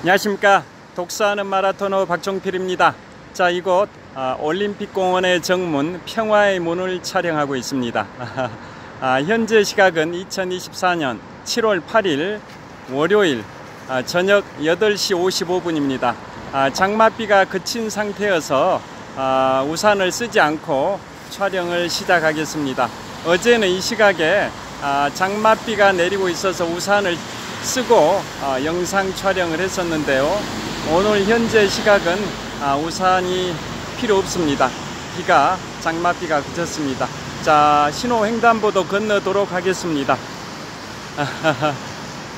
안녕하십니까. 독서하는 마라토너 박종필입니다. 자, 이곳 올림픽공원의 정문 평화의 문을 촬영하고 있습니다. 현재 시각은 2024년 7월 8일 월요일 저녁 8시 55분입니다. 장맛비가 그친 상태여서 우산을 쓰지 않고 촬영을 시작하겠습니다. 어제는 이 시각에 장맛비가 내리고 있어서 우산을 쓰고 영상 촬영을 했었는데요. 오늘 현재 시각은 우산이 필요 없습니다. 장맛비가 그쳤습니다. 자, 신호 횡단보도 건너도록 하겠습니다.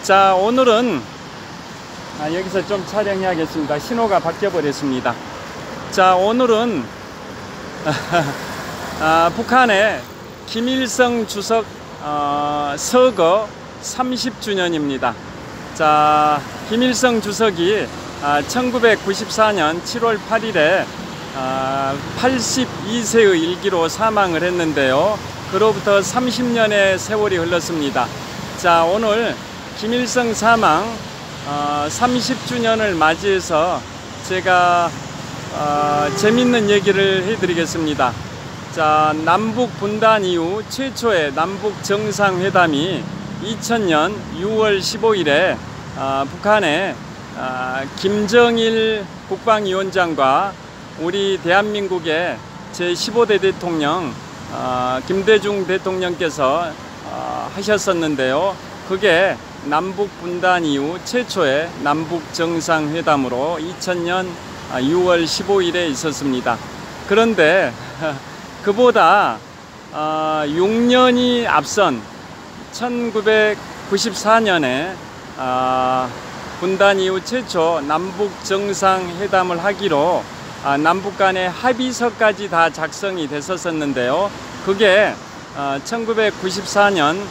자, 오늘은 여기서 좀 촬영해야겠습니다. 신호가 바뀌어 버렸습니다. 자, 오늘은 북한의 김일성 주석 서거 30주년입니다. 자, 김일성 주석이 1994년 7월 8일에 82세의 일기로 사망을 했는데요. 그로부터 30년의 세월이 흘렀습니다. 자, 오늘 김일성 사망 30주년을 맞이해서 제가 재밌는 얘기를 해드리겠습니다. 자, 남북 분단 이후 최초의 남북 정상회담이 2000년 6월 15일에 북한의 김정일 국방위원장과 우리 대한민국의 제15대 대통령 김대중 대통령께서 하셨었는데요. 그게 남북 분단 이후 최초의 남북 정상회담으로 2000년 6월 15일에 있었습니다. 그런데 그보다 6년이 앞선 1994년에 분단 이후 최초 남북 정상회담을 하기로 남북 간의 합의서까지 다 작성이 됐었는데요. 그게 1994년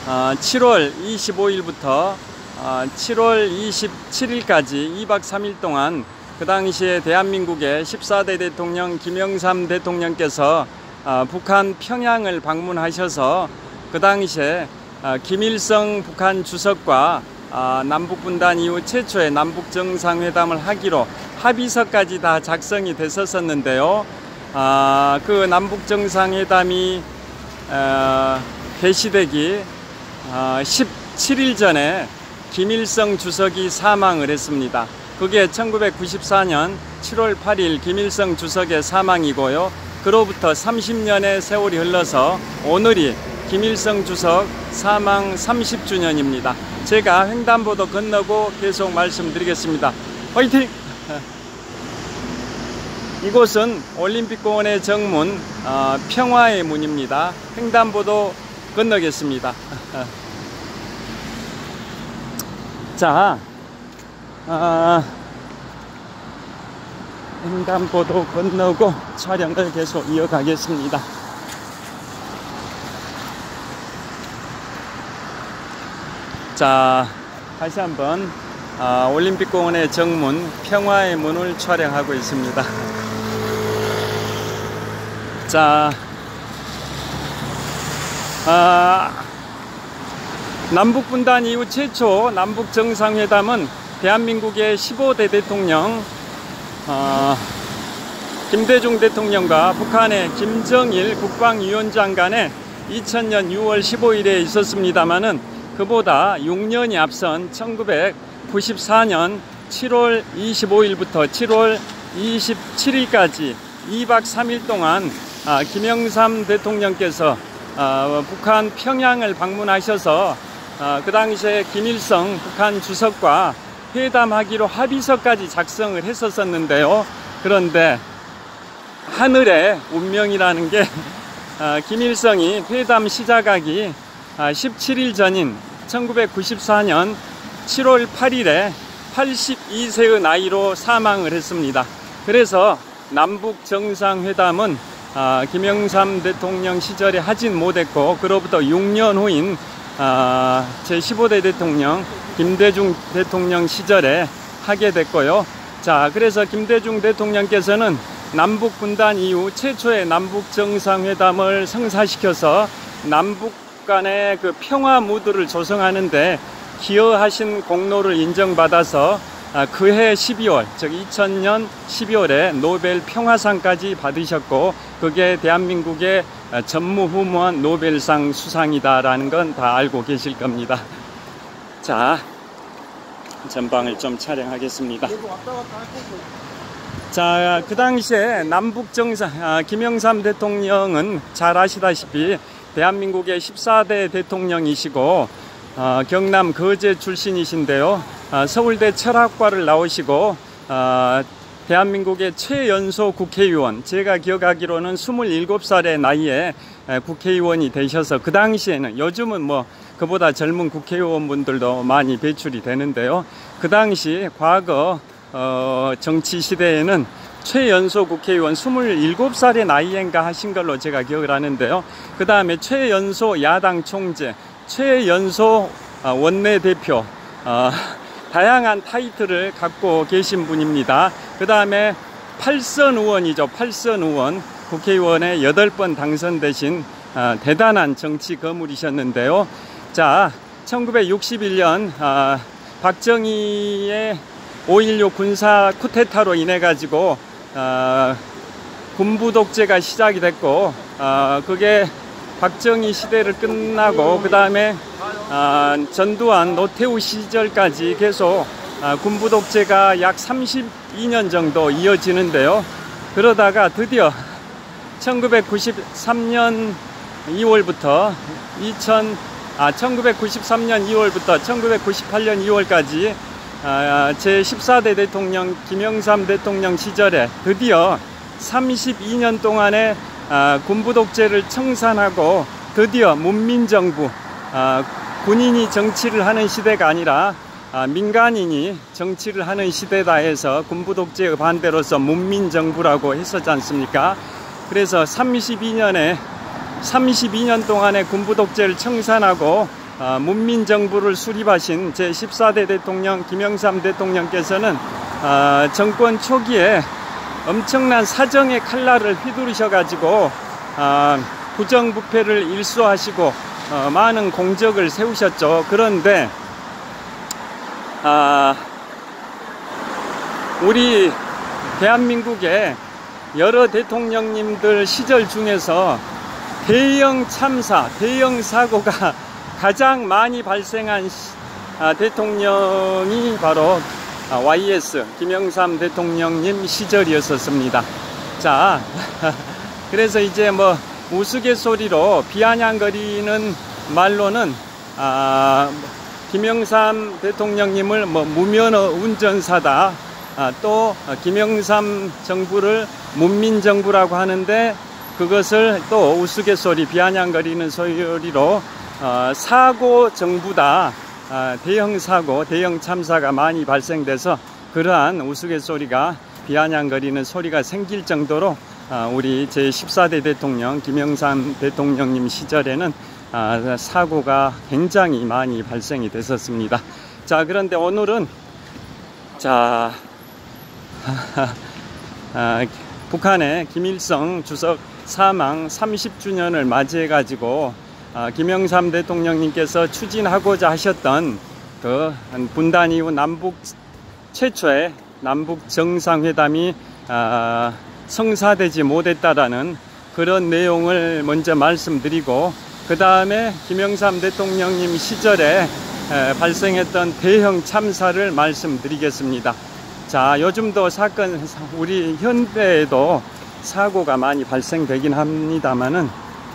7월 25일부터 7월 27일까지 2박 3일 동안 그 당시에 대한민국의 14대 대통령 김영삼 대통령께서 북한 평양을 방문하셔서 그 당시에 김일성 북한 주석과 남북분단 이후 최초의 남북정상회담을 하기로 합의서까지 다 작성이 됐었는데요. 그 남북정상회담이 개시되기 17일 전에 김일성 주석이 사망을 했습니다. 그게 1994년 7월 8일 김일성 주석의 사망이고요. 그로부터 30년의 세월이 흘러서 오늘이 김일성 주석 사망 30주년입니다. 제가 횡단보도 건너고 계속 말씀드리겠습니다. 화이팅! 이곳은 올림픽공원의 정문 평화의 문입니다. 횡단보도 건너겠습니다. 자, 횡단보도 건너고 촬영을 계속 이어가겠습니다. 자, 다시 한번 올림픽공원의 정문 평화의 문을 촬영하고 있습니다. 자, 남북분단 이후 최초 남북정상회담은 대한민국의 15대 대통령 김대중 대통령과 북한의 김정일 국방위원장 간에 2000년 6월 15일에 있었습니다마는 그보다 6년이 앞선 1994년 7월 25일부터 7월 27일까지 2박 3일 동안 김영삼 대통령께서 북한 평양을 방문하셔서 그 당시에 김일성 북한 주석과 회담하기로 합의서까지 작성을 했었는데요. 그런데 하늘의 운명이라는 게 김일성이 회담 시작하기 17일 전인 1994년 7월 8일에 82세의 나이로 사망을 했습니다. 그래서 남북 정상회담은 김영삼 대통령 시절에 하진 못했고 그로부터 6년 후인 제15대 대통령 김대중 대통령 시절에 하게 됐고요. 자, 그래서 김대중 대통령께서는 남북 분단 이후 최초의 남북 정상회담을 성사시켜서 남북 간의 그 평화 무드를 조성하는데 기여하신 공로를 인정받아서 그해 12월, 즉 2000년 12월에 노벨 평화상까지 받으셨고, 그게 대한민국의 전무후무한 노벨상 수상이다라는 건 다 알고 계실 겁니다. 자, 전방을 좀 촬영하겠습니다. 자, 그 당시에 남북정상, 김영삼 대통령은 잘 아시다시피 대한민국의 14대 대통령이시고, 경남 거제 출신이신데요. 서울대 철학과를 나오시고, 대한민국의 최연소 국회의원, 제가 기억하기로는 27살의 나이에 국회의원이 되셔서, 그 당시에는, 요즘은 뭐 그보다 젊은 국회의원분들도 많이 배출이 되는데요. 그 당시 과거 정치 시대에는 최연소 국회의원 27살의 나이인가 하신 걸로 제가 기억을 하는데요. 그 다음에 최연소 야당 총재, 최연소 원내대표, 다양한 타이틀을 갖고 계신 분입니다. 그 다음에 8선 의원이죠. 8선 의원, 국회의원에 8번 당선되신 대단한 정치 거물이셨는데요. 자, 1961년 박정희의 5.16 군사 쿠데타로 인해 가지고 군부 독재가 시작이 됐고, 그게 박정희 시대를 끝나고 그 다음에 전두환, 노태우 시절까지 계속 군부 독재가 약 32년 정도 이어지는데요. 그러다가 드디어 1993년 2월부터 1993년 2월부터 1998년 2월까지 제14대 대통령 김영삼 대통령 시절에 드디어 32년 동안의 군부 독재를 청산하고 드디어 문민정부, 군인이 정치를 하는 시대가 아니라 민간인이 정치를 하는 시대다 해서 군부 독재의 반대로서 문민정부라고 했었지 않습니까? 그래서 32년 동안의 군부 독재를 청산하고 문민정부를 수립하신 제14대 대통령 김영삼 대통령께서는 정권 초기에 엄청난 사정의 칼날을 휘두르셔가지고 부정부패를 일소하시고 많은 공적을 세우셨죠. 그런데 우리 대한민국의 여러 대통령님들 시절 중에서 대형 참사, 대형 사고가 가장 많이 발생한 대통령이 바로 YS 김영삼 대통령님 시절이었었습니다. 자, 그래서 이제 뭐 우스갯소리로 비아냥거리는 말로는 김영삼 대통령님을 뭐 무면허 운전사다, 또 김영삼 정부를 문민정부라고 하는데, 그것을 또 우스갯소리 비아냥거리는 소리로 사고 정부다, 대형 사고, 대형 참사가 많이 발생돼서 그러한 우스갯소리가, 비아냥거리는 소리가 생길 정도로 우리 제14대 대통령 김영삼 대통령님 시절에는 사고가 굉장히 많이 발생이 됐었습니다. 자, 그런데 오늘은 북한의 김일성 주석 사망 30주년을 맞이해 가지고 김영삼 대통령님께서 추진하고자 하셨던 그 분단 이후 남북 최초의 남북 정상회담이 성사되지 못했다라는 그런 내용을 먼저 말씀드리고, 그 다음에 김영삼 대통령님 시절에 발생했던 대형 참사를 말씀드리겠습니다. 자, 요즘도 사건, 우리 현대에도 사고가 많이 발생되긴 합니다만은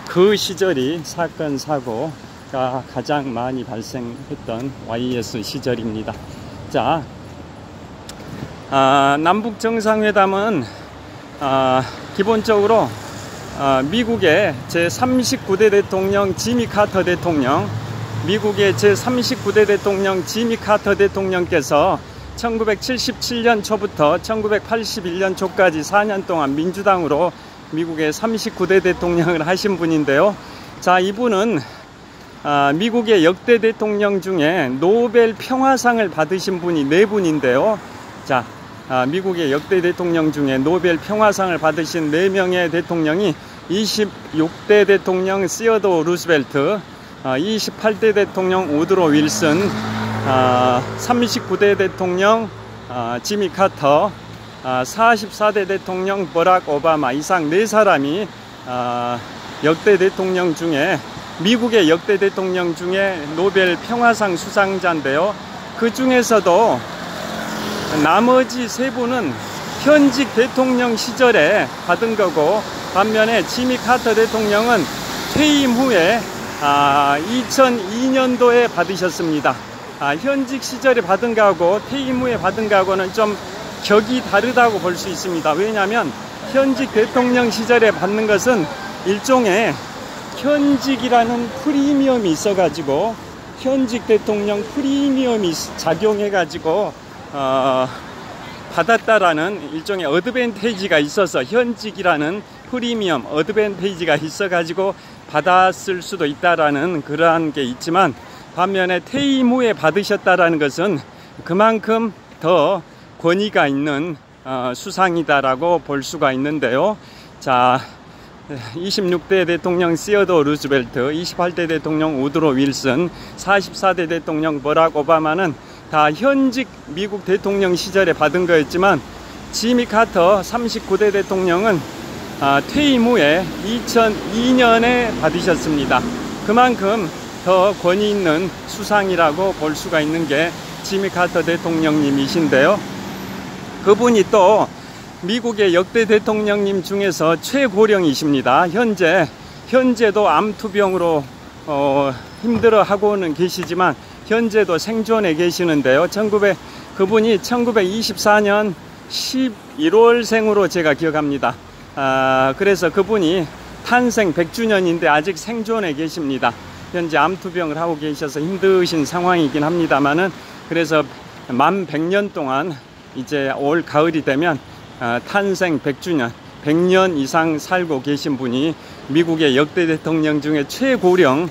그 시절이 사건 사고가 가장 많이 발생했던 YS 시절입니다. 자, 남북 정상회담은 기본적으로 미국의 제39대 대통령 지미 카터 대통령, 미국의 제39대 대통령 지미 카터 대통령께서 1977년 초부터 1981년 초까지 4년 동안 민주당으로 미국의 39대 대통령을 하신 분인데요. 자, 이분은 미국의 역대 대통령 중에 노벨 평화상을 받으신 분이 4분인데요. 자, 미국의 역대 대통령 중에 노벨 평화상을 받으신 4명의 대통령이 26대 대통령 시어도어 루스벨트, 28대 대통령 우드로 윌슨, 39대 대통령 지미 카터, 44대 대통령 버락 오바마 이상 4사람이 역대 대통령 중에, 미국의 역대 대통령 중에 노벨 평화상 수상자인데요. 그 중에서도 나머지 3분은 현직 대통령 시절에 받은 거고, 반면에 지미 카터 대통령은 퇴임 후에 2002년도에 받으셨습니다. 현직 시절에 받은 거하고 퇴임 후에 받은 거하고는 좀 격이 다르다고 볼 수 있습니다. 왜냐하면 현직 대통령 시절에 받는 것은 일종의 현직이라는 프리미엄이 있어가지고, 현직 대통령 프리미엄이 작용해가지고 받았다라는 일종의 어드밴테이지가 있어서, 현직이라는 프리미엄 어드밴테이지가 있어가지고 받았을 수도 있다라는 그러한 게 있지만, 반면에 퇴임 후에 받으셨다라는 것은 그만큼 더 권위가 있는 수상이다라고 볼 수가 있는데요. 자, 26대 대통령 시어도 루즈벨트, 28대 대통령 우드로 윌슨, 44대 대통령 버락 오바마는 다 현직 미국 대통령 시절에 받은 거였지만, 지미 카터 39대 대통령은 퇴임 후에 2002년에 받으셨습니다. 그만큼 더 권위 있는 수상이라고 볼 수가 있는 게 지미 카터 대통령님이신데요. 그분이 또 미국의 역대 대통령님 중에서 최고령이십니다. 현재도 암투병으로 힘들어하고는 계시지만 현재도 생존해 계시는데요. 그분이 1924년 11월생으로 제가 기억합니다. 그래서 그분이 탄생 100주년인데 아직 생존해 계십니다. 현재 암투병을 하고 계셔서 힘드신 상황이긴 합니다만은, 그래서 만 100년 동안 이제 올 가을이 되면 탄생 100주년, 100년 이상 살고 계신 분이 미국의 역대 대통령 중에 최고령,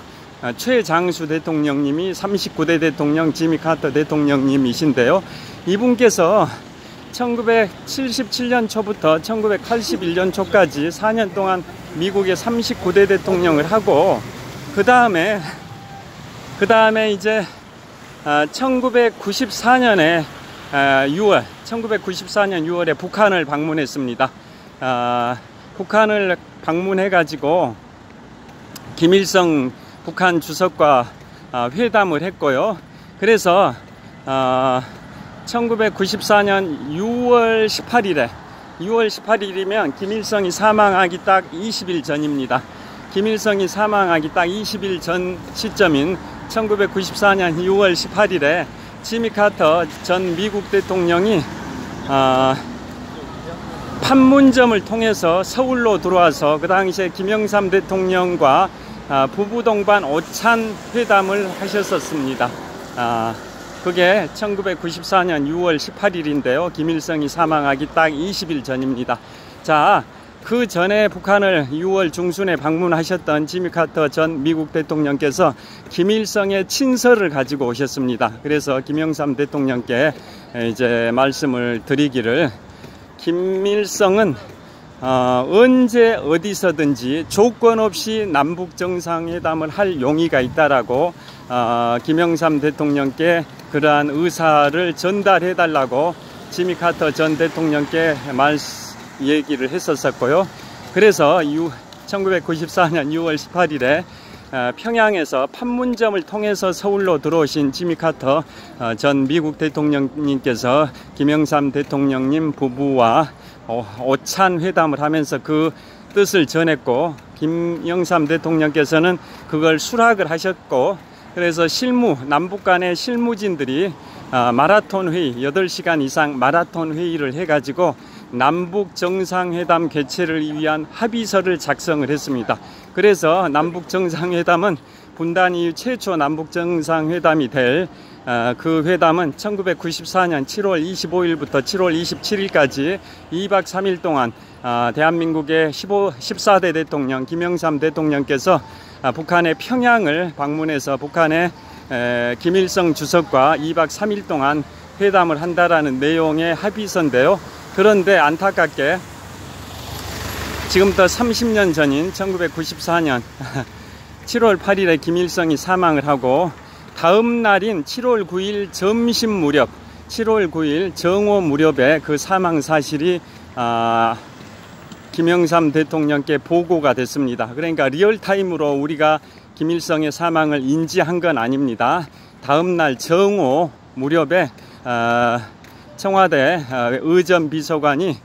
최장수 대통령님이 39대 대통령 지미 카터 대통령님이신데요. 이분께서 1977년 초부터 1981년 초까지 4년 동안 미국의 39대 대통령을 하고, 그 다음에 이제 1994년 6월에 북한을 방문했습니다. 북한을 방문해가지고 김일성 북한 주석과 회담을 했고요. 그래서 1994년 6월 18일이면 김일성이 사망하기 딱 20일 전입니다. 김일성이 사망하기 딱 20일 전 시점인 1994년 6월 18일에 지미 카터 전 미국 대통령이 판문점을 통해서 서울로 들어와서 그 당시에 김영삼 대통령과 부부동반 오찬 회담을 하셨었습니다. 그게 1994년 6월 18일인데요. 김일성이 사망하기 딱 20일 전입니다. 자, 그 전에 북한을 6월 중순에 방문하셨던 지미 카터 전 미국 대통령께서 김일성의 친서를 가지고 오셨습니다. 그래서 김영삼 대통령께 이제 말씀을 드리기를, 김일성은 언제 어디서든지 조건 없이 남북 정상회담을 할 용의가 있다라고 김영삼 대통령께 그러한 의사를 전달해 달라고 지미 카터 전 대통령께 얘기를 했었고요. 그래서 1994년 6월 18일에 평양에서 판문점을 통해서 서울로 들어오신 지미 카터 전 미국 대통령님께서 김영삼 대통령님 부부와 오찬 회담을 하면서 그 뜻을 전했고, 김영삼 대통령께서는 그걸 수락을 하셨고, 그래서 남북 간의 실무진들이 마라톤 회의, 8시간 이상 마라톤 회의를 해가지고 남북 정상회담 개최를 위한 합의서를 작성을 했습니다. 그래서 남북 정상회담은 분단 이후 최초 남북 정상회담이 될 그 회담은 1994년 7월 25일부터 7월 27일까지 2박 3일 동안 대한민국의 14대 대통령 김영삼 대통령께서 북한의 평양을 방문해서 북한의 김일성 주석과 2박 3일 동안 회담을 한다라는 내용의 합의서인데요. 그런데 안타깝게 지금부터 30년 전인 1994년 7월 8일에 김일성이 사망을 하고 다음 날인 7월 9일 점심 무렵, 7월 9일 정오 무렵에 그 사망 사실이 김영삼 대통령께 보고가 됐습니다. 그러니까 리얼타임으로 우리가 김일성의 사망을 인지한 건 아닙니다. 다음 날 정오 무렵에 청와대 의전 비서관이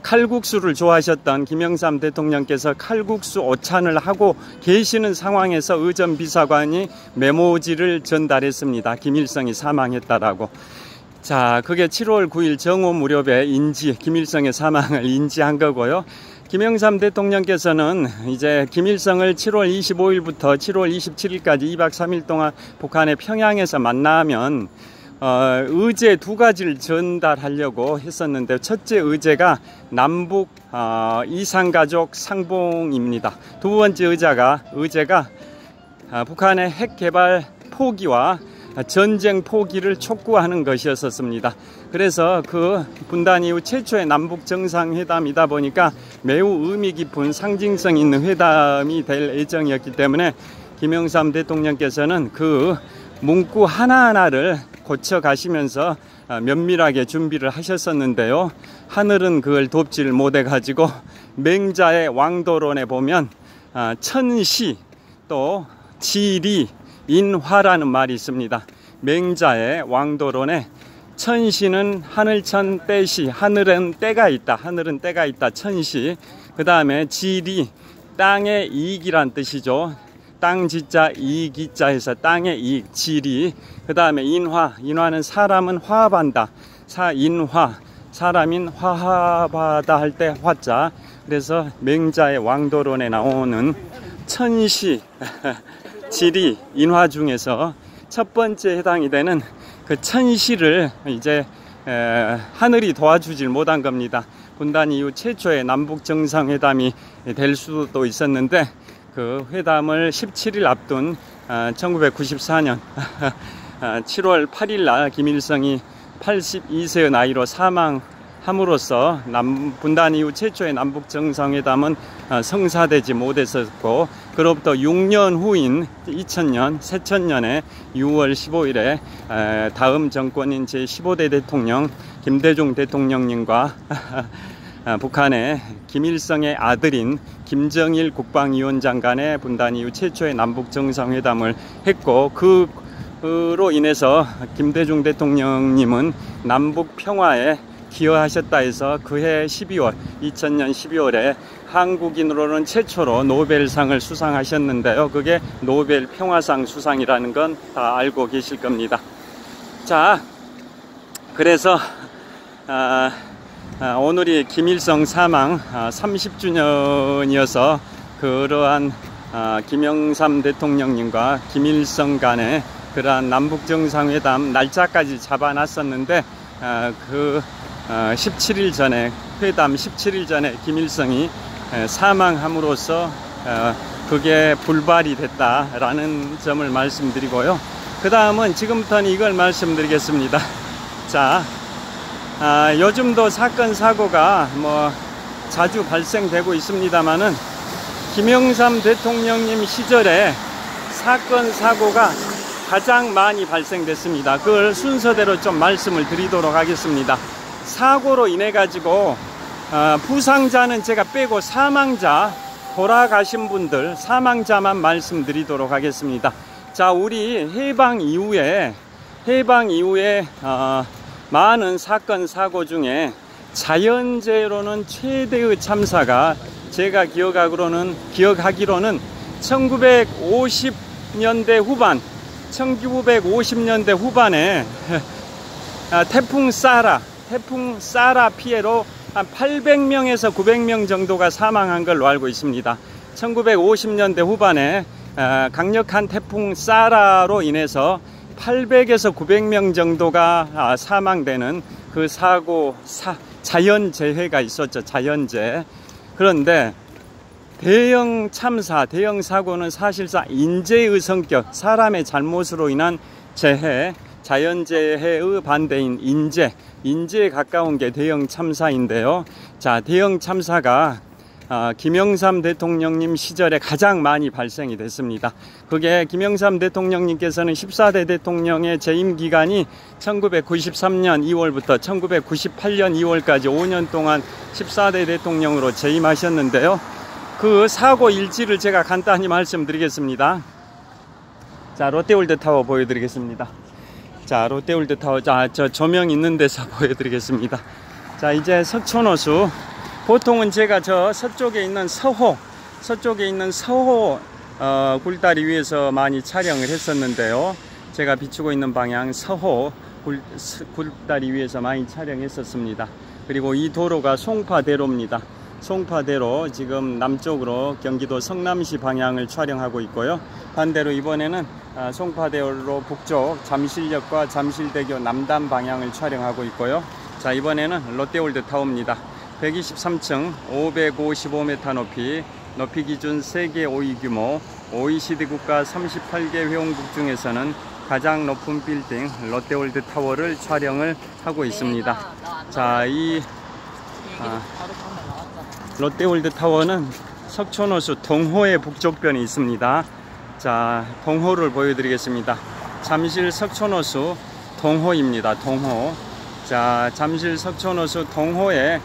칼국수를 좋아하셨던 김영삼 대통령께서 칼국수 오찬을 하고 계시는 상황에서 의전 비서관이 메모지를 전달했습니다. 김일성이 사망했다라고. 자, 그게 7월 9일 정오 무렵에 김일성의 사망을 인지한 거고요. 김영삼 대통령께서는 이제 김일성을 7월 25일부터 7월 27일까지 2박 3일 동안 북한의 평양에서 만나면 의제 두 가지를 전달하려고 했었는데, 첫째 의제가 남북 이산가족 상봉입니다. 두 번째 의제가 북한의 핵 개발 포기와 전쟁 포기를 촉구하는 것이었습니다. 그래서 그 분단 이후 최초의 남북 정상회담이다 보니까 매우 의미 깊은 상징성 있는 회담이 될 예정이었기 때문에 김영삼 대통령께서는 그 문구 하나하나를 고쳐 가시면서 면밀하게 준비를 하셨었는데요. 하늘은 그걸 돕지를 못해 가지고 맹자의 왕도론에 보면 천시 또 지리 인화라는 말이 있습니다. 맹자의 왕도론에 천시는 하늘천 때시, 하늘은 때가 있다. 하늘은 때가 있다. 천시. 그 다음에 지리, 땅의 이익이란 뜻이죠. 땅 지자 이기자 해서 땅의 이익, 지리. 그 다음에 인화, 인화는 사람은 화합한다. 인화, 사람인 화합하다 할 때 화자. 그래서 맹자의 왕도론에 나오는 천시, 지리, 인화 중에서 첫 번째 해당이 되는 그 천시를 이제 하늘이 도와주질 못한 겁니다. 분단 이후 최초의 남북 정상회담이 될 수도 있었는데 그 회담을 17일 앞둔 1994년 7월 8일 날 김일성이 82세의 나이로 사망함으로써 분단 이후 최초의 남북 정상회담은 성사되지 못했었고, 그로부터 6년 후인 2000년 새천년에 6월 15일에 다음 정권인 제15대 대통령 김대중 대통령님과 북한의 김일성의 아들인 김정일 국방위원장 간의 분단 이후 최초의 남북 정상회담을 했고, 그로 인해서 김대중 대통령님은 남북 평화에 기여하셨다 해서 그해 2000년 12월에 한국인으로는 최초로 노벨상을 수상하셨는데요. 그게 노벨 평화상 수상이라는 건 다 알고 계실 겁니다. 자, 그래서 오늘이 김일성 사망 30주년이어서 그러한 김영삼 대통령님과 김일성 간의 그러한 남북정상회담 날짜까지 잡아놨었는데 17일 전에 회담 17일 전에 김일성이 사망함으로써 그게 불발이 됐다라는 점을 말씀드리고요. 그 다음은 지금부터는 이걸 말씀드리겠습니다. 자, 요즘도 사건 사고가 자주 발생되고 있습니다만은 김영삼 대통령님 시절에 사건 사고가 가장 많이 발생됐습니다. 그걸 순서대로 좀 말씀을 드리도록 하겠습니다. 사고로 인해 가지고 부상자는 제가 빼고 사망자, 돌아가신 분들 사망자만 말씀드리도록 하겠습니다. 자, 우리 해방 이후에 많은 사건 사고 중에 자연재해로는 최대의 참사가 제가 기억하기로는 1950년대 후반에 태풍 사라 피해로 한 800명에서 900명 정도가 사망한 걸로 알고 있습니다. 1950년대 후반에 강력한 태풍 사라로 인해서 800에서 900명 정도가 사망되는 그 자연재해가 있었죠. 자연재해. 그런데 대형 참사, 대형 사고는 사실상 인재의 성격, 사람의 잘못으로 인한 재해, 자연재해의 반대인 인재에 가까운 게 대형 참사인데요. 자, 대형 참사가 김영삼 대통령님 시절에 가장 많이 발생이 됐습니다. 그게 김영삼 대통령님께서는 14대 대통령의 재임 기간이 1993년 2월부터 1998년 2월까지 5년 동안 14대 대통령으로 재임하셨는데요. 그 사고 일지를 제가 간단히 말씀드리겠습니다. 자, 롯데월드타워 보여드리겠습니다. 자, 롯데월드타워, 저 조명 있는 데서 보여드리겠습니다. 자, 이제 석촌호수. 보통은 제가 저 서쪽에 있는 서호 굴다리 위에서 많이 촬영을 했었는데요. 제가 비추고 있는 방향 서호 굴다리 위에서 많이 촬영했었습니다. 그리고 이 도로가 송파대로입니다. 송파대로 지금 남쪽으로 경기도 성남시 방향을 촬영하고 있고요. 반대로 이번에는 송파대로 북쪽 잠실역과 잠실대교 남단 방향을 촬영하고 있고요. 자, 이번에는 롯데월드타워입니다. 123층 555m 높이 기준 세계 5위 규모 OECD 국가 38개 회원국 중에서는 가장 높은 빌딩 롯데월드타워를 촬영을 하고 있습니다. 자, 이 롯데월드타워는 석촌호수 동호의 북쪽변에 있습니다. 자, 동호를 보여드리겠습니다. 잠실 석촌호수 동호입니다. 동호. 자, 잠실 석촌호수 동호의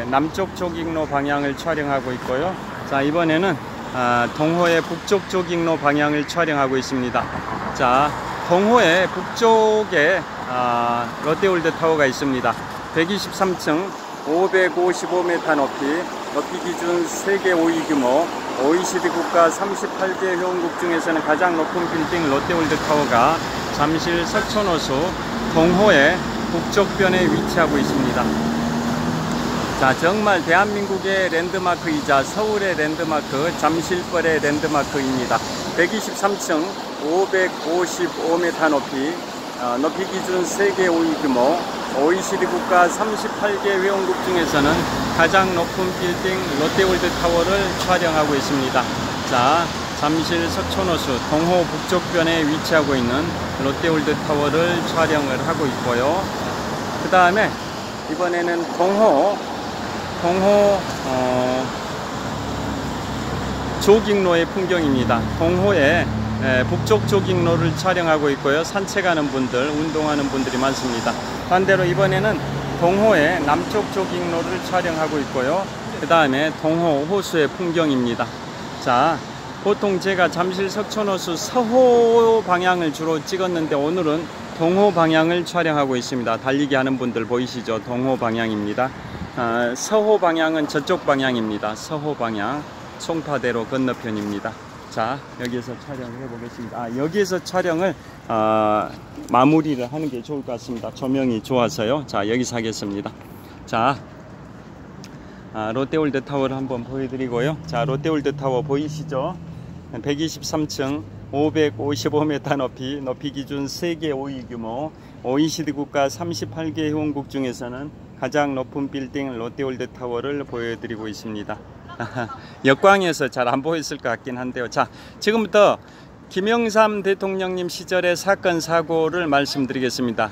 남쪽 조깅로 방향을 촬영하고 있고요. 자, 이번에는 동호의 북쪽 조깅로 방향을 촬영하고 있습니다. 자, 동호의 북쪽에 롯데월드타워가 있습니다. 123층 555m 높이 기준 세계 5위 규모 OECD 국가 38개 회원국 중에서는 가장 높은 빌딩 롯데월드타워가 잠실 석촌호수 동호의 북쪽변에 위치하고 있습니다. 자, 정말 대한민국의 랜드마크이자 서울의 랜드마크, 잠실벌의 랜드마크입니다. 123층 555m 높이 기준 세계 5위 규모 OECD 국가 38개 회원국 중에서는 가장 높은 빌딩 롯데월드타워를 촬영하고 있습니다. 자, 잠실 석촌호수 동호 북쪽변에 위치하고 있는 롯데월드타워를 촬영을 하고 있고요. 그 다음에 이번에는 동호 조깅로의 풍경입니다. 동호의 북쪽 조깅로를 촬영하고 있고요. 산책하는 분들, 운동하는 분들이 많습니다. 반대로 이번에는 동호의 남쪽 조깅로를 촬영하고 있고요. 그 다음에 동호 호수의 풍경입니다. 자, 보통 제가 잠실 석촌호수 서호 방향을 주로 찍었는데 오늘은 동호 방향을 촬영하고 있습니다. 달리기 하는 분들 보이시죠? 동호 방향입니다. 서호 방향은 저쪽 방향입니다. 서호 방향 송파대로 건너편입니다. 자, 여기에서 촬영을 해보겠습니다. 여기에서 촬영을 마무리를 하는 게 좋을 것 같습니다. 조명이 좋아서요. 자, 여기서 하겠습니다. 자, 롯데월드타워를 한번 보여드리고요. 자, 롯데월드타워 보이시죠? 123층 555m 높이 기준 세계 5위 규모 OECD 국가 38개 회원국 중에서는 가장 높은 빌딩 롯데월드타워를 보여드리고 있습니다. 역광에서 잘 안 보였을 것 같긴 한데요. 자, 지금부터 김영삼 대통령님 시절의 사건 사고를 말씀드리겠습니다.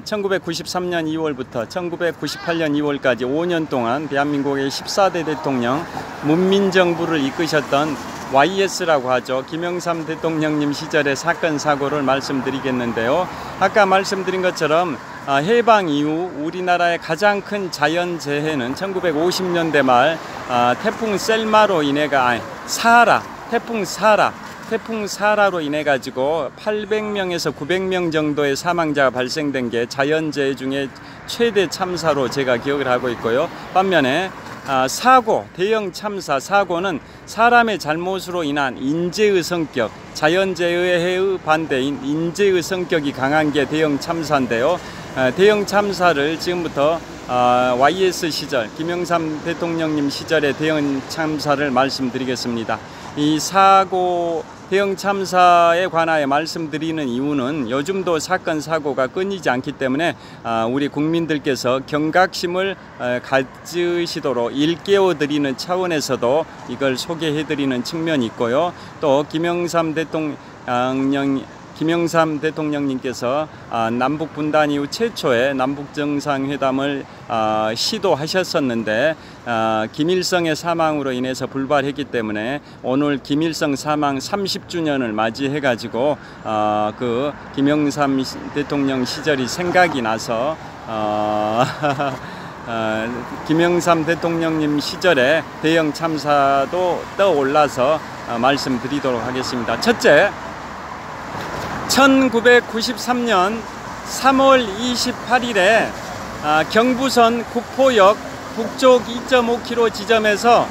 1993년 2월부터 1998년 2월까지 5년 동안 대한민국의 14대 대통령 문민정부를 이끄셨던 YS라고 하죠. 김영삼 대통령님 시절의 사건 사고를 말씀드리겠는데요. 아까 말씀드린 것처럼 해방 이후 우리나라의 가장 큰 자연재해는 1950년대 말 태풍 셀마로 인해가 태풍 사라로 인해 가지고 800명에서 900명 정도의 사망자가 발생된 게 자연재해 중에 최대 참사로 제가 기억을 하고 있고요. 반면에 대형 참사 사고는 사람의 잘못으로 인한 인재의 성격, 자연재해의 반대인 인재의 성격이 강한 게 대형 참사인데요. 대형 참사를 지금부터 YS 시절, 김영삼 대통령님 시절의 대형 참사를 말씀드리겠습니다. 이 대형 참사에 관하여 말씀드리는 이유는 요즘도 사건 사고가 끊이지 않기 때문에 우리 국민들께서 경각심을 가지시도록 일깨워드리는 차원에서도 이걸 소개해드리는 측면이 있고요. 또 김영삼 대통령 김영삼 대통령님께서 남북 분단 이후 최초의 남북 정상회담을 시도하셨었는데 김일성의 사망으로 인해서 불발했기 때문에 오늘 김일성 사망 30주년을 맞이해 가지고 그 김영삼 대통령 시절이 생각이 나서 김영삼 대통령님 시절에 대형 참사도 떠올라서 말씀드리도록 하겠습니다. 첫째, 1993년 3월 28일에 경부선 구포역 북쪽 2.5km 지점에서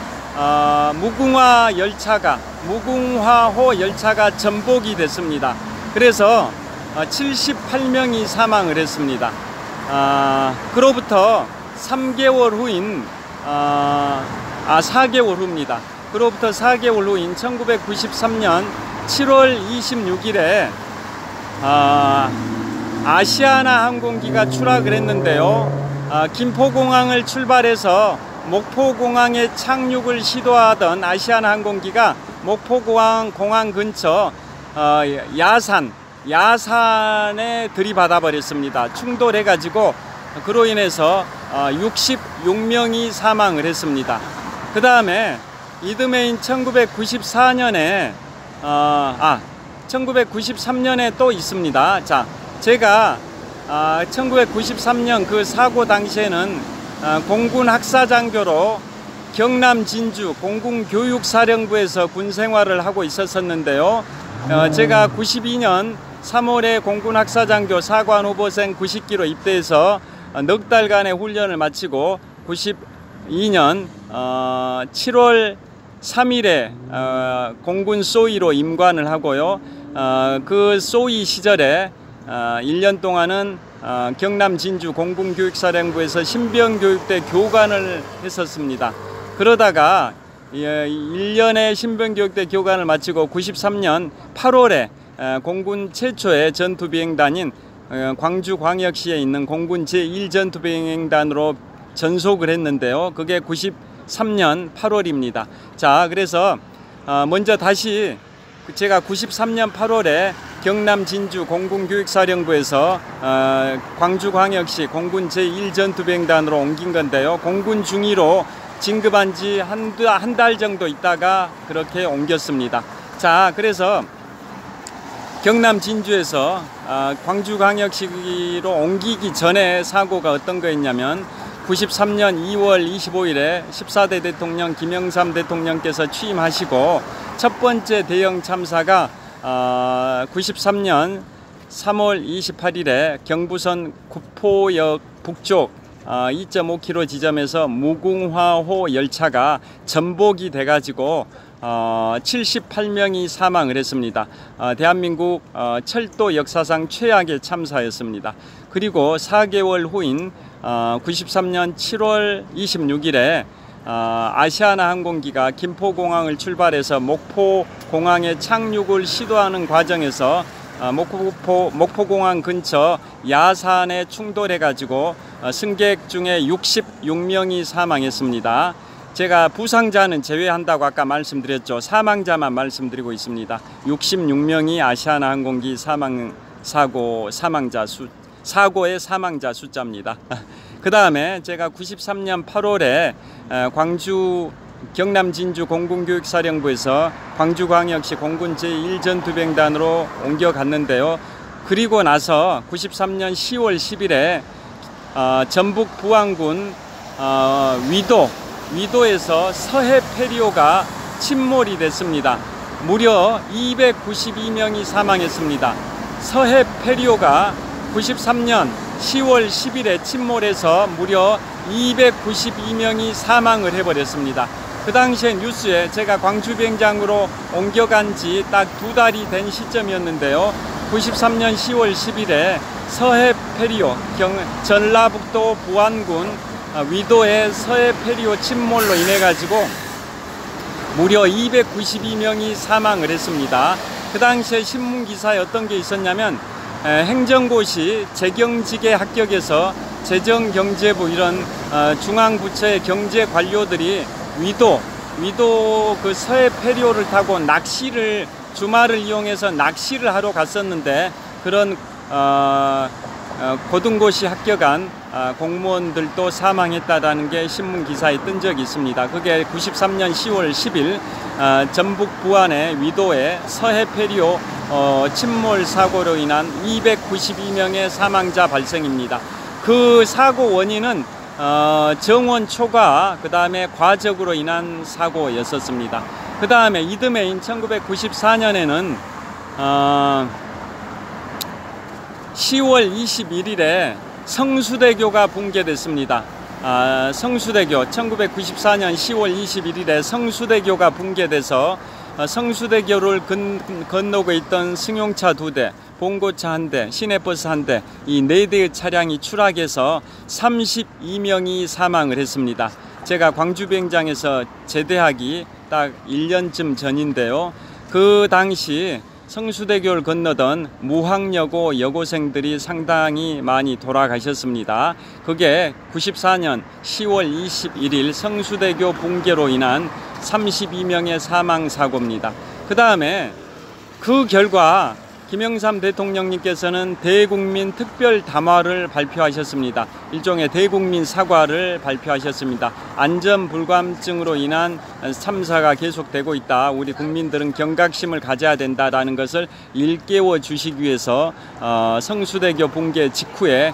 무궁화호 열차가 전복이 됐습니다. 그래서 78명이 사망을 했습니다. 그로부터 3개월 후인 4개월 후입니다. 그로부터 4개월 후인 1993년 7월 26일에 아시아나 항공기가 추락을 했는데요. 김포공항을 출발해서 목포공항에 착륙을 시도하던 아시아나 항공기가 목포공항 근처 야산에 들이받아 버렸습니다. 충돌해 가지고 그로 인해서 66명이 사망을 했습니다. 그 다음에 이듬해인 1993년에 또 있습니다. 자, 제가 1993년 그 사고 당시에는 공군 학사장교로 경남 진주 공군교육사령부에서 군 생활을 하고 있었는데요. 제가 92년 3월에 공군 학사장교 사관 후보생 90기로 입대해서 넉 달간의 훈련을 마치고 92년 7월 3일에 공군 소위로 임관을 하고요. 그 소위 시절에 1년 동안은 경남 진주 공군교육사령부에서 신병교육대 교관을 했었습니다. 그러다가 1년의 신병교육대 교관을 마치고 93년 8월에 공군 최초의 전투비행단인 광주광역시에 있는 공군 제1전투비행단으로 전속을 했는데요. 그게 93년 8월입니다. 자, 그래서 먼저 다시 제가 93년 8월에 경남 진주 공군교육사령부에서 광주광역시 공군 제1전투비행단으로 옮긴 건데요. 공군 중위로 진급한 지 한 달 정도 있다가 그렇게 옮겼습니다. 자, 그래서 경남 진주에서 광주광역시로 옮기기 전에 사고가 어떤 거였냐면 93년 2월 25일에 14대 대통령 김영삼 대통령께서 취임하시고 첫 번째 대형 참사가 93년 3월 28일에 경부선 구포역 북쪽 2.5km 지점에서 무궁화호 열차가 전복이 돼가지고 78명이 사망을 했습니다. 대한민국 철도 역사상 최악의 참사였습니다. 그리고 4개월 후인 93년 7월 26일에 아시아나 항공기가 김포공항을 출발해서 목포공항에 착륙을 시도하는 과정에서 목포공항 근처 야산에 충돌해 가지고 승객 중에 66명이 사망했습니다. 제가 부상자는 제외한다고 아까 말씀드렸죠. 사망자만 말씀드리고 있습니다. 66명이 아시아나 항공기 사고의 사망자 숫자입니다. 그 다음에 제가 93년 8월에 광주 경남 진주 공군교육사령부에서 광주광역시 공군 제1전투비행단으로 옮겨갔는데요. 그리고 나서 93년 10월 10일에 전북 부안군 위도에서 서해페리오가 침몰이 됐습니다. 무려 292명이 사망했습니다. 서해페리오가 93년 10월 10일에 침몰해서 무려 292명이 사망을 해버렸습니다. 그 당시에 뉴스에 제가 광주비행장으로 옮겨간 지 딱 2달이 된 시점이었는데요. 93년 10월 10일에 서해페리오 전라북도 부안군 위도의 서해페리오 침몰로 인해 가지고 무려 292명이 사망을 했습니다. 그 당시에 신문기사에 어떤 게 있었냐면 행정고시 재경직에 합격해서 재정경제부 이런 중앙부처의 경제관료들이 위도 그 서해페리오를 타고 낚시를 주말을 이용해서 낚시를 하러 갔었는데 그런 고등고시 합격한 공무원들도 사망했다라는 게 신문 기사에 뜬 적이 있습니다. 그게 93년 10월 10일 전북 부안의 위도에 서해페리오 침몰 사고로 인한 292명의 사망자 발생입니다. 그 사고 원인은 정원 초과, 그 다음에 과적으로 인한 사고였었습니다. 그 다음에 이듬해인 1994년에는 10월 21일에 성수대교가 붕괴됐습니다. 성수대교 1994년 10월 21일에 성수대교가 붕괴돼서 성수대교를 건너고 있던 승용차 2대, 봉고차 1대, 시내버스 1대, 이 4대의 차량이 추락해서 32명이 사망을 했습니다. 제가 광주비행장에서 제대하기 딱 1년쯤 전인데요. 그 당시 성수대교를 건너던 무학여고 여고생들이 상당히 많이 돌아가셨습니다. 그게 94년 10월 21일 성수대교 붕괴로 인한 32명의 사망 사고입니다. 그 다음에 그 결과 김영삼 대통령님께서는 대국민 특별 담화를 발표하셨습니다. 일종의 대국민 사과를 발표하셨습니다. 안전불감증으로 인한 참사가 계속되고 있다. 우리 국민들은 경각심을 가져야 된다라는 것을 일깨워 주시기 위해서 성수대교 붕괴 직후에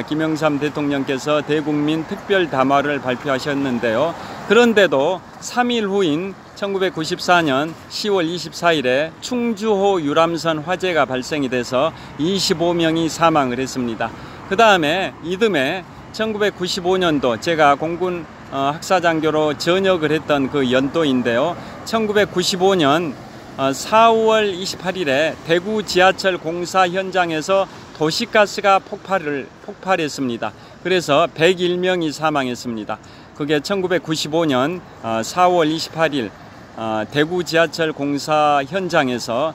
김영삼 대통령께서 대국민 특별 담화를 발표하셨는데요. 그런데도 3일 후인 1994년 10월 24일에 충주호 유람선 화재가 발생이 돼서 25명이 사망을 했습니다. 그 다음에 이듬해 1995년도 제가 공군 학사장교로 전역을 했던 그 연도인데요. 1995년 4월 28일에 대구 지하철 공사 현장에서 도시가스가 폭발했습니다. 그래서 101명이 사망했습니다. 그게 1995년 4월 28일 대구 지하철 공사 현장에서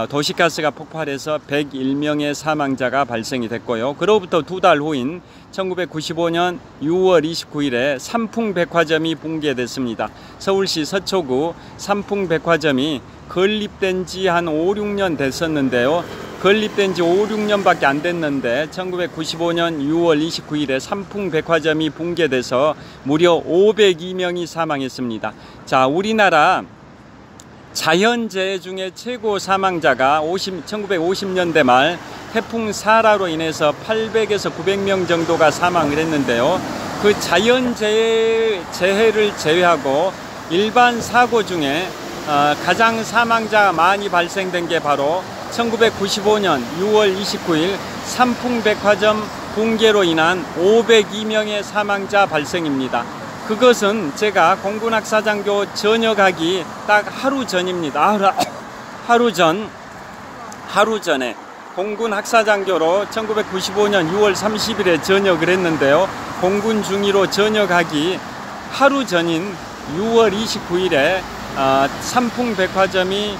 도시가스가 폭발해서 101명의 사망자가 발생이 됐고요. 그로부터 2달 후인 1995년 6월 29일에 삼풍백화점이 붕괴됐습니다. 서울시 서초구 삼풍백화점이 건립된 지 한 5, 6년 됐었는데요. 건립된 지 5, 6년밖에 안 됐는데 1995년 6월 29일에 삼풍백화점이 붕괴돼서 무려 502명이 사망했습니다. 자, 우리나라 자연재해 중에 최고 사망자가 1950년대 말 태풍 사라로 인해서 800에서 900명 정도가 사망을 했는데요. 그 자연재해를 제외하고 일반 사고 중에 가장 사망자가 많이 발생된 게 바로 1995년 6월 29일 삼풍백화점 붕괴로 인한 502명의 사망자 발생입니다. 그것은 제가 공군학사장교 전역하기 딱 하루 전입니다. 하루 전에 공군학사장교로 1995년 6월 30일에 전역을 했는데요. 공군 중위로 전역하기 하루 전인 6월 29일에 삼풍백화점이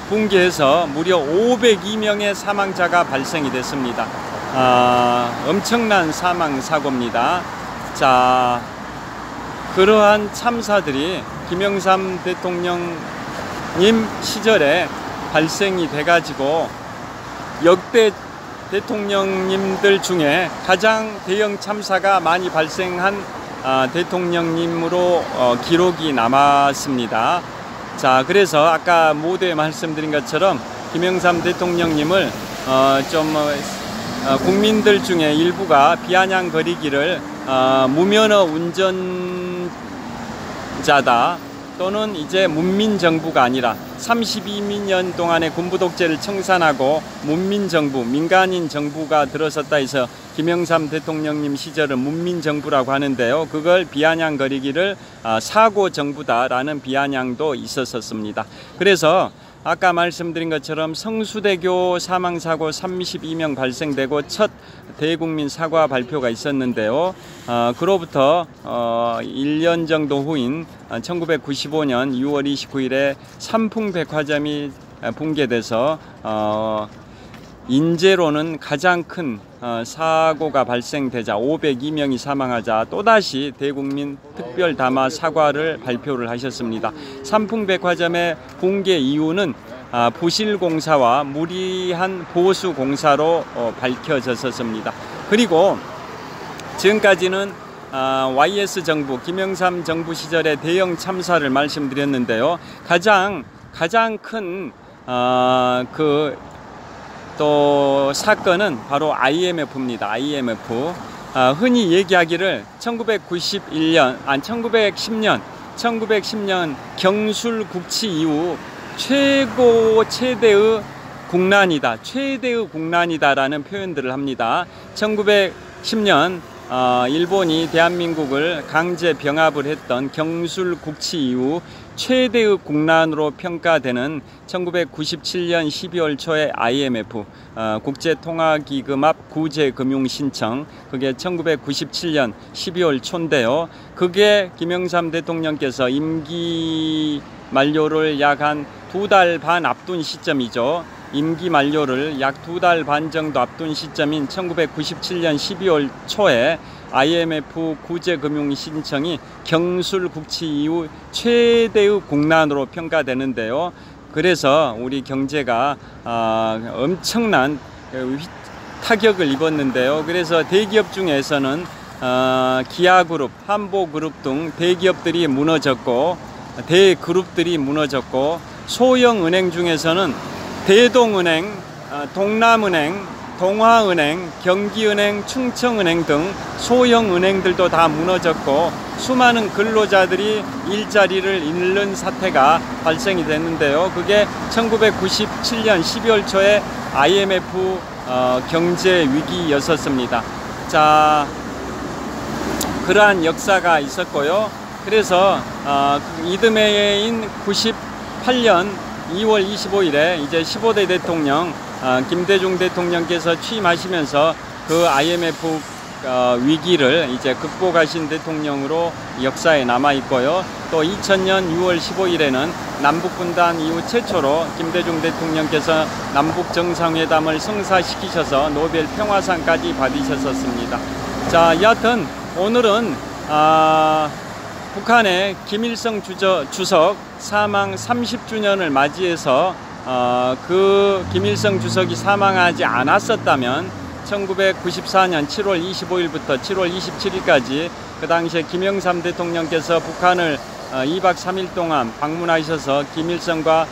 붕괴해서 무려 502명의 사망자가 발생이 됐습니다. 엄청난 사망 사고입니다. 자, 그러한 참사들이 김영삼 대통령님 시절에 발생이 돼가지고 역대 대통령님들 중에 가장 대형 참사가 많이 발생한 대통령님으로 기록이 남았습니다. 자, 그래서 아까 모두에 말씀드린 것처럼 김영삼 대통령님을 국민들 중에 일부가 비아냥거리기를 무면허 운전자다 또는 이제 문민정부가 아니라 32년 동안의 군부독재를 청산하고 문민정부, 민간인 정부가 들어섰다 해서 김영삼 대통령님 시절은 문민정부라고 하는데요. 그걸 비아냥거리기를 사고정부다라는 비아냥도 있었습니다. 그래서 아까 말씀드린 것처럼 성수대교 사망사고 32명 발생되고 첫 대국민 사과 발표가 있었는데요. 그로부터 1년 정도 후인 1995년 6월 29일에 삼풍백화점이 붕괴돼서 인재로는 가장 큰 사고가 발생되자 502명이 사망하자 또다시 대국민 특별담화 사과를 발표를 하셨습니다. 삼풍백화점의 붕괴 이유는 부실공사와 무리한 보수공사로 밝혀졌었습니다. 그리고 지금까지는 YS 정부, 김영삼 정부 시절의 대형 참사를 말씀드렸는데요. 가장 큰 또 사건은 바로 IMF입니다. IMF. 흔히 얘기하기를 1910년 경술국치 이후 최대의 국난이다라는 표현들을 합니다. 1910년 일본이 대한민국을 강제 병합을 했던 경술국치 이후 최대의 국난으로 평가되는 1997년 12월 초에 IMF 국제통화기금 앞 구제금융신청, 그게 1997년 12월 초인데요. 그게 김영삼 대통령께서 임기 만료를 약 한 2달 반 앞둔 시점이죠. 임기 만료를 약 2달 반 정도 앞둔 시점인 1997년 12월 초에 IMF 구제금융 신청이 경술국치 이후 최대의 국난으로 평가되는데요. 그래서 우리 경제가 엄청난 타격을 입었는데요. 그래서 대기업 중에서는 기아그룹, 한보그룹 등 대기업들이 무너졌고, 대그룹들이 무너졌고, 소형 은행 중에서는 대동은행, 동남은행, 동화은행, 경기은행, 충청은행 등 소형 은행들도 다 무너졌고, 수많은 근로자들이 일자리를 잃는 사태가 발생이 됐는데요. 그게 1997년 12월 초에 IMF 경제 위기였었습니다. 자, 그러한 역사가 있었고요. 그래서 이듬해인 98년 2월 25일에 이제 15대 대통령 김대중 대통령께서 취임하시면서 그 IMF 위기를 이제 극복하신 대통령으로 역사에 남아 있고요. 또 2000년 6월 15일에는 남북분단 이후 최초로 김대중 대통령께서 남북 정상회담을 성사시키셔서 노벨 평화상까지 받으셨었습니다. 자, 여하튼 오늘은 북한의 김일성 주석 사망 30주년을 맞이해서 그 김일성 주석이 사망하지 않았었다면 1994년 7월 25일부터 7월 27일까지 그 당시에 김영삼 대통령께서 북한을 2박 3일 동안 방문하셔서 김일성과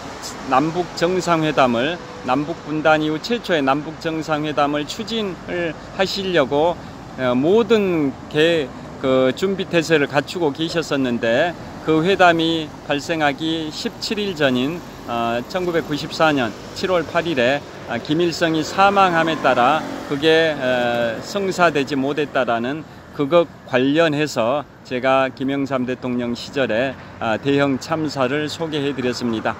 남북 정상회담을, 남북 분단 이후 최초의 남북 정상회담을 추진을 하시려고 모든 준비 태세를 갖추고 계셨었는데, 그 회담이 발생하기 17일 전인 1994년 7월 8일에 김일성이 사망함에 따라 그게 성사되지 못했다라는 그것 관련해서 제가 김영삼 대통령 시절에 대형 참사를 소개해 드렸습니다.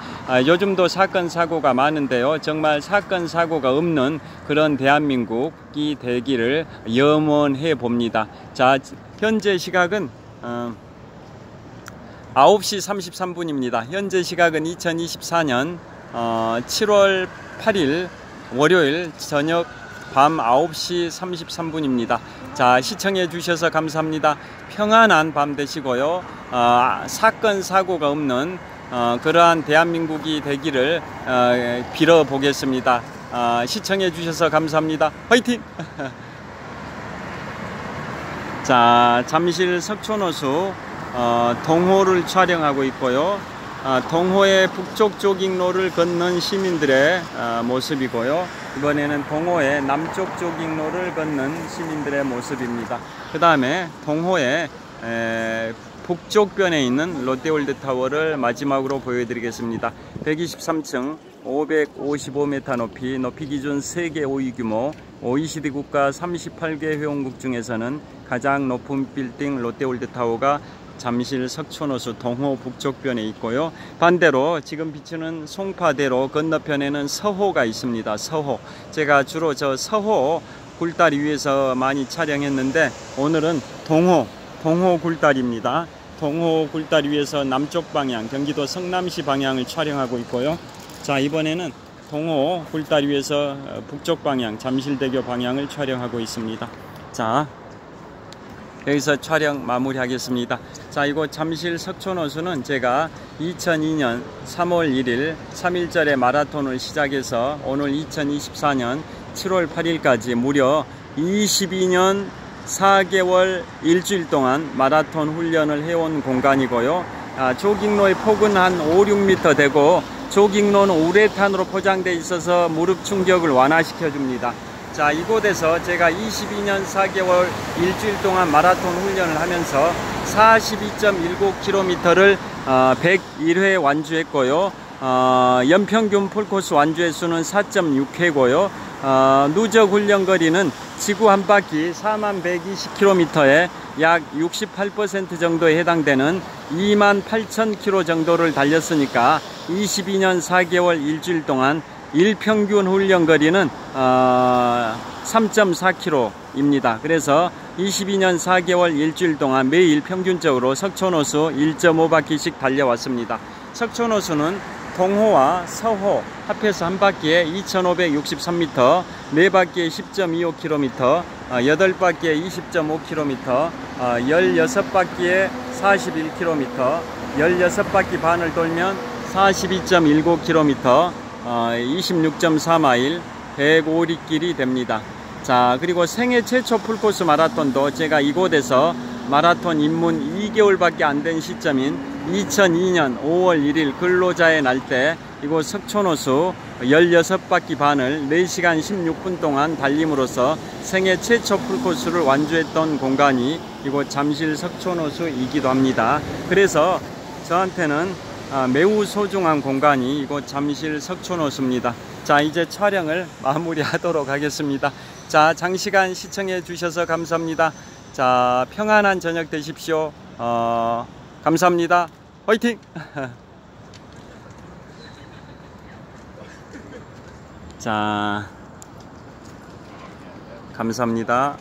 요즘도 사건 사고가 많은데요. 정말 사건 사고가 없는 그런 대한민국이 되기를 염원해 봅니다. 자, 현재 시각은 9시 33분입니다. 현재 시각은 2024년 7월 8일 월요일 저녁 밤 9시 33분입니다. 자, 시청해 주셔서 감사합니다. 평안한 밤 되시고요. 사건 사고가 없는 그러한 대한민국이 되기를 빌어보겠습니다. 시청해 주셔서 감사합니다. 화이팅! 자, 잠실 석촌호수 동호를 촬영하고 있고요. 동호의 북쪽 조깅로를 걷는 시민들의 모습이고요. 이번에는 동호의 남쪽 조깅로를 걷는 시민들의 모습입니다. 그 다음에 동호의 북쪽변에 있는 롯데월드타워를 마지막으로 보여드리겠습니다. 123층 555m 높이 기준 세계 5위 규모 OECD 국가 38개 회원국 중에서는 가장 높은 빌딩 롯데월드타워가 잠실 석촌호수 동호 북쪽변에 있고요. 반대로 지금 비추는 송파대로 건너편에는 서호가 있습니다. 서호. 제가 주로 저 서호 굴다리 위에서 많이 촬영했는데, 오늘은 동호 굴다리입니다. 동호 굴다리 위에서 남쪽 방향, 경기도 성남시 방향을 촬영하고 있고요. 자, 이번에는 동호 굴다리 위에서 북쪽 방향, 잠실대교 방향을 촬영하고 있습니다. 자, 여기서 촬영 마무리하겠습니다. 자, 이곳 잠실 석촌호수는 제가 2002년 3월 1일 3일절에 마라톤을 시작해서 오늘 2024년 7월 8일까지 무려 22년 4개월 일주일 동안 마라톤 훈련을 해온 공간이고요. 조깅로의 폭은 한 5, 6m 되고 조깅로는 우레탄으로 포장되어 있어서 무릎 충격을 완화시켜 줍니다. 자, 이곳에서 제가 22년 4개월 일주일 동안 마라톤 훈련을 하면서 42.19km를 101회 완주했고요. 연평균 풀코스 완주 횟수는 4.6회고요. 누적 훈련 거리는 지구 한 바퀴 4120km에 약 68% 정도에 해당되는 28,000km 정도를 달렸으니까 22년 4개월 일주일 동안 일평균 훈련 거리는 3.4km입니다. 그래서 22년 4개월 일주일 동안 매일 평균적으로 석촌호수 1.5바퀴씩 달려왔습니다. 석촌호수는 동호와 서호 합해서 한 바퀴에 2563m, 네 바퀴에 10.25km, 8바퀴에 20.5km, 16바퀴에 41km, 16바퀴 반을 돌면 42.19km, 26.4마일 105리길이 됩니다. 자, 그리고 생애 최초 풀코스 마라톤도 제가 이곳에서 마라톤 입문 2개월밖에 안 된 시점인 2002년 5월 1일 근로자의 날 때 이곳 석촌호수 16바퀴 반을 4시간 16분 동안 달림으로써 생애 최초 풀코스를 완주했던 공간이 이곳 잠실 석촌호수이기도 합니다. 그래서 저한테는 매우 소중한 공간이 이곳 잠실 석촌호수입니다. 자, 이제 촬영을 마무리하도록 하겠습니다. 자, 장시간 시청해 주셔서 감사합니다. 자, 평안한 저녁 되십시오. 감사합니다. 화이팅! 자, 감사합니다.